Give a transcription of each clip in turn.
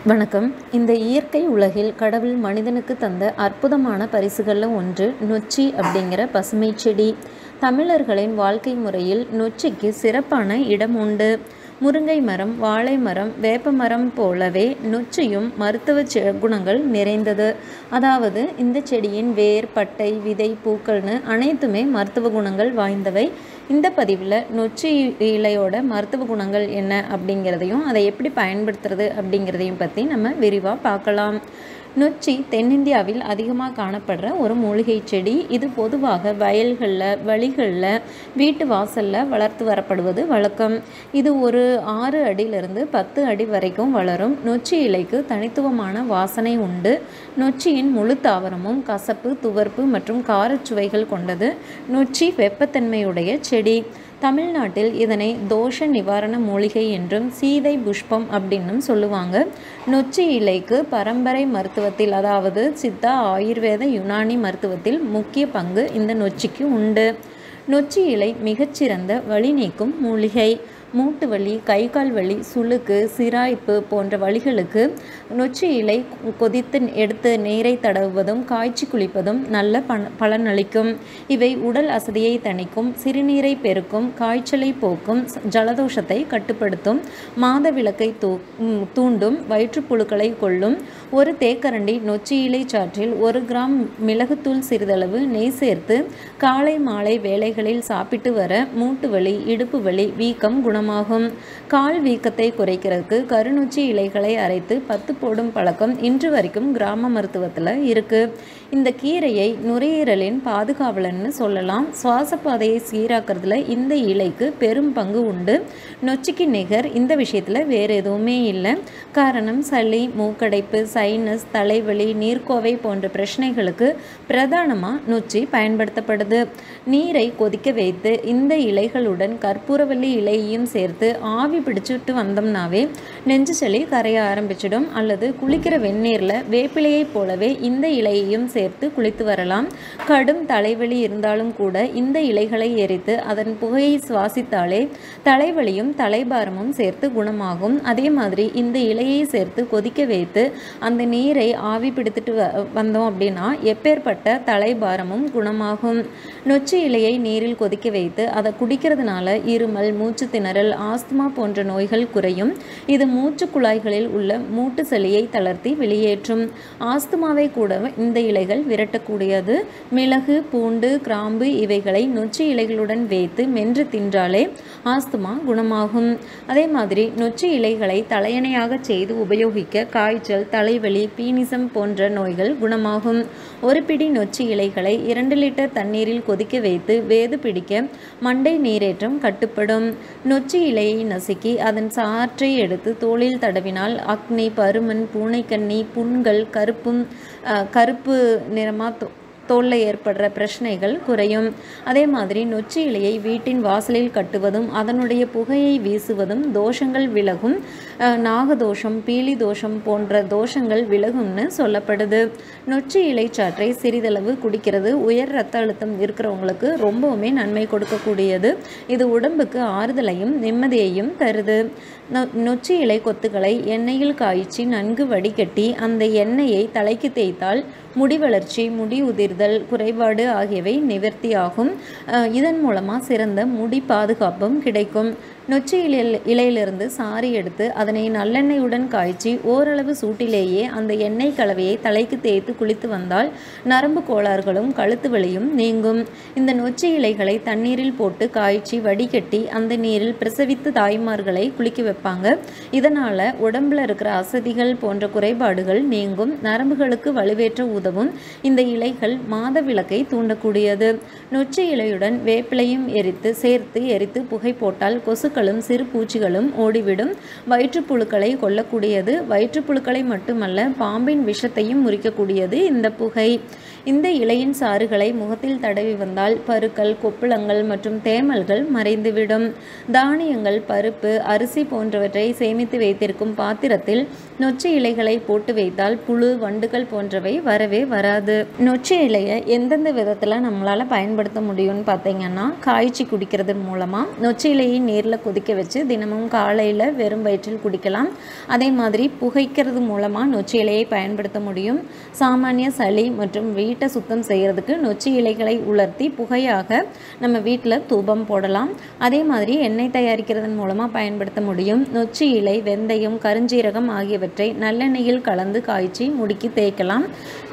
வணக்கம். இந்த இயற்கை உலகில் கடவுள் மனிதனுக்கு தந்த அற்புதமான பரிசுகளில் ஒன்று நொச்சி அப்படிங்கிற பசுமை செடி. தமிழர்களின் வாழ்க்கை முறையில் நொச்சிக்கு சிறப்பான இடம் உண்டு. முருங்கை மரம், வாழை மரம், வேப்ப மரம் போலவே நொச்சியும் மருத்துவ குணங்கள் நிறைந்தது. அதாவது இந்த செடியின் வேர், பட்டை, விதை, பூக்கள்னு அனைத்துமே மருத்துவ குணங்கள் வாய்ந்தவை. இந்த பதிவில் நொச்சி இலையோட மருத்துவ குணங்கள் என்ன அப்படிங்கிறதையும் அதை எப்படி பயன்படுத்துறது அப்படிங்கிறதையும் பற்றி நம்ம விரிவாக பார்க்கலாம். நொச்சி தென்னிந்தியாவில் அதிகமாக காணப்படுற ஒரு மூலிகை செடி. இது பொதுவாக வயல்களில், வழிகளில், வீட்டு வாசலில் வளர்த்து வரப்படுவது வழக்கம். இது ஒரு 6 அடியிலிருந்து 10 அடி வரைக்கும் வளரும். நொச்சி இலைக்கு தனித்துவமான வாசனை உண்டு. நொச்சியின் முழு தாவரமும் கசப்பு, துவர்ப்பு மற்றும் காரச்சுவைகள் கொண்டது. நொச்சி வெப்பத்தன்மையுடைய செடி. தமிழ்நாட்டில் இதனை தோஷ நிவாரண மூலிகை என்றும் சீதை புஷ்பம் அப்படின்னும் சொல்லுவாங்க. நொச்சி இலைக்கு பரம்பரை மருத்துவத்தில், அதாவது சித்தா, ஆயுர்வேத, யுனானி மருத்துவத்தில் முக்கிய பங்கு இந்த நொச்சிக்கு உண்டு. நொச்சி இலை மிகச்சிறந்த வலி நீக்கும் மூலிகை. மூட்டு வலி, கை கால் வலி, சுளுக்கு, சிராய்ப்பு போன்ற வலிகளுக்கு நொச்சி இலை கொதித்து எடுத்து நீரை தடவுவதும் காய்ச்சி குளிப்பதும் நல்ல பலனளிக்கும். இவை உடல் அசதியை தணிக்கும், சிறுநீரை பெருக்கும், காய்ச்சலை போக்கும், ஜலதோஷத்தை கட்டுப்படுத்தும், மாதவிலக்கை தூண்டும், வயிற்றுப்புழுக்களை கொல்லும். ஒரு தேக்கரண்டி நொச்சி இலை சாற்றில் 1 கிராம் மிளகுத்தூள், சிறிதளவு நெய் சேர்த்து காலை மாலை வேளைகளில் சாப்பிட்டு வர மூட்டு வலி, இடுப்பு வலி, வீக்கம் குணமாகும். கால் வீக்கத்தை குறைக்கிறதுக்கு கருநொச்சி இலைகளை அரைத்து 10 போடும் பழக்கம் இன்று வரைக்கும் கிராம மருத்துவத்தில் இருக்கு. இந்த கீரையை நுரையீரலின் பாதுகாவலன்னு சொல்லலாம். சுவாச பாதையை சீராக்கிறதுல இந்த இலைக்கு பெரும் பங்கு உண்டு. நொச்சிக்கு நிகர் இந்த விஷயத்தில் வேறு எதுவுமே இல்லை. காரணம் சளி, மூக்கடைப்பு, சைனஸ், தலைவலி, நீர்க்கோவை போன்ற பிரச்சனைகளுக்கு பிரதானமாக நொச்சி பயன்படுத்தப்படுது. நீரை கொதிக்க வைத்து இந்த இலைகளுடன் கற்பூரவல்லி இலையையும் சேர்த்து ஆவி பிடிச்சிட்டு வந்தோம்னாவே நெஞ்சு சளி கரைய ஆரம்பிச்சிடும். அல்லது குளிக்கிற வெந்நீரில் வேப்பிலையை போலவே இந்த இலையையும் சேர்த்து குளித்து வரலாம். கடும் தலைவலி இருந்தாலும் கூட இந்த இலைகளை எரித்து அதன் புகையை சுவாசித்தாலே தலைவலியும் தலைபாரமும் சேர்த்து குணமாகும். அதே மாதிரி இந்த இலையை சேர்த்து கொதிக்க வைத்து அந்த நீரை ஆவி பிடித்துட்டு வந்தோம் அப்படின்னா எப்பேற்பட்ட தலைபாரமும் குணமாகும். நொச்சி இலையை நீரில் கொதிக்க வைத்து அதை குடிக்கிறதுனால இருமல், மூச்சு திணறல், ஆஸ்துமா போன்ற நோய்கள் குறையும். இது மூச்சு குழாய்களில் உள்ள மூட்டு சளியை தளர்த்தி வெளியேற்றும். ஆஸ்துமாவை கூட இந்த இலைகள் விரட்டக்கூடியது. மிளகு, பூண்டு, கிராம்பு இவைகளை நொச்சி இலைகளுடன் வைத்து மென்று தின்றாலே ஆஸ்துமா குணமாகும். அதே மாதிரி நொச்சி இலைகளை தலையணையாக செய்து உபயோகிக்க காய்ச்சல், தலைவலி, பீனிசம் போன்ற நோய்கள் குணமாகும். ஒரு பிடி நொச்சி இலைகளை 2 லிட்டர் தண்ணீரில் கொதிக்க வைத்து வேது பிடிக்க மண்டை நீரேற்றம் கட்டுப்படும். நொச்சி இலையை நசுக்கி அதன் சாற்றை எடுத்து தோளில் தடவினால் அக்னி, பருமன், பூனைக்கண்ணி, புண்கள், கருப்பு நிறமாக தோலில் ஏற்படுற பிரச்சனைகள் குறையும். அதே மாதிரி நொச்சி இலையை வீட்டின் வாசலில் கட்டுவதும் அதனுடைய புகையை வீசுவதும் தோஷங்கள் விலகும். நாகதோஷம், பீலி தோஷம் போன்ற தோஷங்கள் விலகும்னு சொல்லப்படுது. நொச்சி இலை சாற்றை சிறிதளவு குடிக்கிறது உயர் இரத்த அழுத்தம் இருக்கிறவங்களுக்கு ரொம்பவுமே நன்மை கொடுக்கக்கூடியது. இது உடம்புக்கு ஆறுதலையும் நிம்மதியையும் தருது. நொச்சி இலை கொத்துக்களை எண்ணெயில் காய்ச்சி நன்கு வடிகட்டி அந்த எண்ணெயை தலைக்கு தேய்த்தால் முடி வளர்ச்சி, முடி உதிர்தல் குறைபாடு ஆகியவை நிவர்த்தியாகும். இதன் மூலமாக சிறந்த முடி பாதுகாப்பும் கிடைக்கும். நொச்சி இலையிலிருந்து சாறு எடுத்து அதனை நல்லெண்ணெயுடன் காய்ச்சி ஓரளவு சூட்டிலேயே அந்த எண்ணெய் கலவையை தலைக்கு தேய்த்து குளித்து வந்தால் நரம்பு கோளாறுகளும் கழுத்து வலியும் நீங்கும். இந்த நொச்சி இலைகளை தண்ணீரில் போட்டு காய்ச்சி வடிகட்டி அந்த நீரில் பிரசவித்த தாய்மார்களை குளிக்க வைப்பாங்க. இதனால் உடம்புல இருக்கிற அசதிகள் போன்ற குறைபாடுகள் நீங்கும். நரம்புகளுக்கு வலுவேற்ற உதவும். இந்த இலைகள் மாதவிலக்கை தூண்டக்கூடியது. நொச்சி இலையுடன் வேப்பிலையும் சேர்த்து எரித்து புகை போட்டால் கொசுக்களும் சிறு பூச்சிகளும் ஓடிவிடும். வயிற்றுப்புழுக்களை கொல்லக்கூடியது. வயிற்றுப்புழுக்களை மட்டுமல்ல, பாம்பின் விஷத்தையும் முறிக்கக்கூடியது இந்த புகை. இந்த இலையின் சாறுகளை முகத்தில் தடவி வந்தால் பருக்கள், கொப்புளங்கள் மற்றும் தேமல்கள் மறைந்துவிடும். தானியங்கள், பருப்பு, அரிசி போன்றவற்றை சேமித்து வைத்திருக்கும் பாத்திரத்தில் நொச்சி இலைகளை போட்டு வைத்தால் புழு, வண்டுகள் போன்றவை வரவே வராது. நொச்சி இலையை எந்தெந்த விதத்தில் நம்மளால் பயன்படுத்த முடியும்னு பார்த்தீங்கன்னா, காய்ச்சி குடிக்கிறது மூலமாக நொச்சி இலையை நீரில் கொதிக்க வச்சு தினமும் காலையில் வெறும் வயிற்றில் குடிக்கலாம். அதே மாதிரி புகைக்கிறது மூலமாக நொச்சி இலையை பயன்படுத்த முடியும். சாமானிய சளி மற்றும் வீட்டை சுத்தம் செய்கிறதுக்கு நொச்சி இலைகளை உலர்த்தி புகையாக நம்ம வீட்டில் தூபம் போடலாம். அதே மாதிரி எண்ணெய் தயாரிக்கிறதன் மூலமாக பயன்படுத்த முடியும். நொச்சி இலை, வெந்தயம், கருஞ்சீரகம் ஆகியவற்றை நல்லெண்ணெயில் கலந்து காய்ச்சி முடிக்கி தேய்க்கலாம்.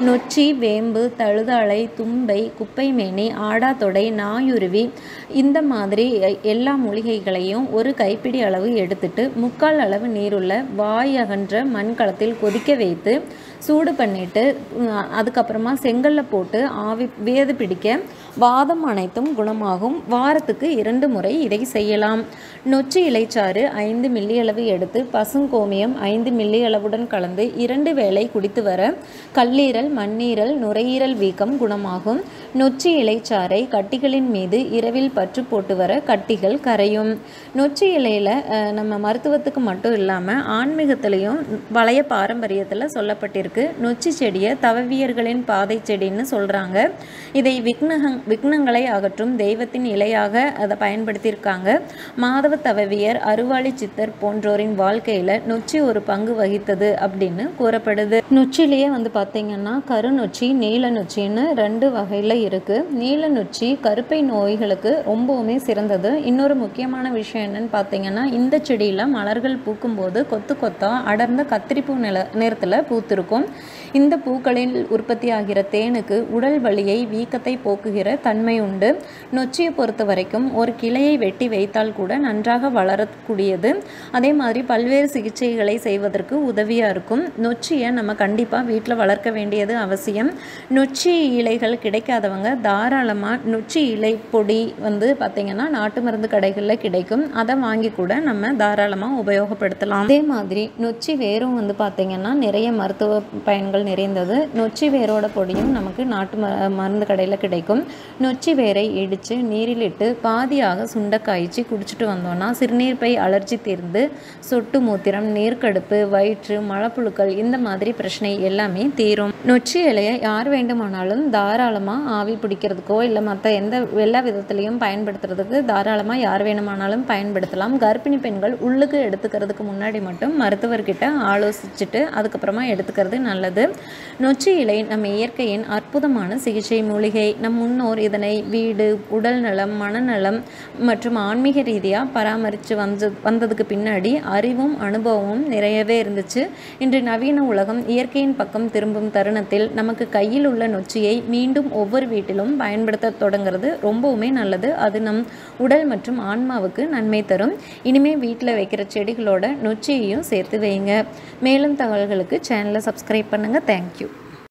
நொச்சி, வேம்பு, தழுதாழை, தும்பை, குப்பைமேனி, ஆடாத்தொடை, நாயுருவி இந்த மாதிரி எல்லா மூலிகைகளையும் ஒரு கைப்பிடி அளவு எடுத்துட்டு 3/4 அளவு நீருள்ள வாய் அகன்ற மண்கலத்தில் கொதிக்க வைத்து சூடு பண்ணிட்டு அதுக்கப்புறமா செங்கல்ல போட்டு ஆவி வேது பிடிக்க வாதம் அனைத்தும் குணமாகும். வாரத்துக்கு 2 முறை இதை செய்யலாம். நொச்சி இலைச்சாறு 5 மில்லி அளவு எடுத்து பசுங்கோமியம் 5 மில்லி அளவுடன் கலந்து 2 வேளை குடித்து வர கல்லீரல், மண்ணீரல், நுரையீரல் வீக்கம் குணமாகும். நொச்சி இலைச்சாறை கட்டிகளின் மீது இரவில் பற்று போட்டு வர கட்டிகள் கரையும். நொச்சி இலையில் நம்ம மருத்துவத்துக்கு மட்டும் இல்லாமல் ஆன்மீகத்திலையும் பழைய பாரம்பரியத்தில் சொல்லப்பட்டிருக்கு. நொச்சி செடியை தவவியர்களின் பாதை செடின்னு சொல்கிறாங்க. இதை விக்னங்களை அகற்றும் தெய்வத்தின் இலையாக அதை பயன்படுத்தியிருக்காங்க. மாதவ தவவியர், அருவாளி சித்தர் போன்றோரின் வாழ்க்கையில் நொச்சி ஒரு பங்கு வகித்தது அப்படின்னு கூறப்படுது. நொச்சிலேயே பார்த்தீங்கன்னா கருநொச்சி, நீல நொச்சின்னு 2 வகையில் இருக்குது. நீல நொச்சி கருப்பை நோய்களுக்கு ரொம்பவுமே சிறந்தது. இன்னொரு முக்கியமான விஷயம் என்னன்னு பார்த்தீங்கன்னா, இந்த செடியில் மலர்கள் பூக்கும்போது கொத்து கொத்தா அடர்ந்த கத்திரிப்பூ நிறத்தில் பூத்திருக்கும். இந்த பூக்களில் உற்பத்தி ஆகிற தேனுக்கு உடல் வலியை, வீக்கத்தை போக்குகிற தன்மை உண்டு. நொச்சியை பொறுத்த வரைக்கும் ஒரு கிளையை வெட்டி வைத்தால் கூட நன்றாக வளரக்கூடியது. அதே மாதிரி பல்வேறு சிகிச்சைகளை செய்வதற்கு உதவியாக இருக்கும். நொச்சியை நம்ம கண்டிப்பாக வீட்டில் வளர்க்க வேண்டியது அவசியம். நொச்சி இலைகள் கிடைக்காதவங்க தாராளமாக நொச்சி இலை பொடி பார்த்திங்கன்னா நாட்டு மருந்து கடைகளில் கிடைக்கும். அதை வாங்கி கூட நம்ம தாராளமாக உபயோகப்படுத்தலாம். அதே மாதிரி நொச்சி வேரும் பார்த்திங்கன்னா நிறைய மருத்துவ பயன்கள் நிறைந்தது. நொச்சி வேரோட பொடியும் நமக்கு நாட்டு மருந்து கடையில் கிடைக்கும். நொச்சி வேரை இடித்து நீரில் இட்டு பாதியாக சுண்ட காய்ச்சி குடிச்சிட்டு வந்தோம்னா சிறுநீர் பை அலர்ஜி தீர்ந்து சொட்டு மூத்திரம், நீர்க்கடுப்பு, வயிற்று, மலப்புழுக்கள் இந்த மாதிரி பிரச்சனை எல்லாமே தீரும். நொச்சி இலையை யார் வேண்டுமானாலும் தாராளமாக ஆவி பிடிக்கிறதுக்கோ இல்லை மற்ற எல்லா விதத்துலையும் பயன்படுத்துறதுக்கு தாராளமாக யார் வேணுமானாலும் பயன்படுத்தலாம். கர்ப்பிணி பெண்கள் உள்ளுக்கு எடுத்துக்கிறதுக்கு முன்னாடி மட்டும் மருத்துவர்கிட்ட ஆலோசிச்சுட்டு அதுக்கப்புறமா எடுத்துக்கிறது நல்லது. நொச்சி இலை நம்ம இயற்கையின் அற்புதமான சிகிச்சை மூலிகை. நம் முன்னோர் இதனை வீடு, உடல் நலம், மனநலம் மற்றும் ஆன்மீக ரீதியாக பராமரித்து வந்ததுக்கு பின்னாடி அறிவும் அனுபவமும் நிறையவே இருந்துச்சு. இன்று நவீன உலகம் இயற்கையின் பக்கம் திரும்பும் தருணத்தில் நமக்கு கையில் உள்ள நொச்சியை மீண்டும் ஒவ்வொரு வீட்டிலும் பயன்படுத்த தொடங்குறது ரொம்பவுமே நல்லது. அது நம் உடல் மற்றும் ஆன்மாவுக்கு நன்மை தரும். இனிமேல் வீட்டில் வைக்கிற செடிகளோட நொச்சியையும் சேர்த்து வைங்க. மேலும் தகவல்களுக்கு சேனலை சப்ஸ்கிரைப் பண்ணுங்கள். தேங்க்யூ.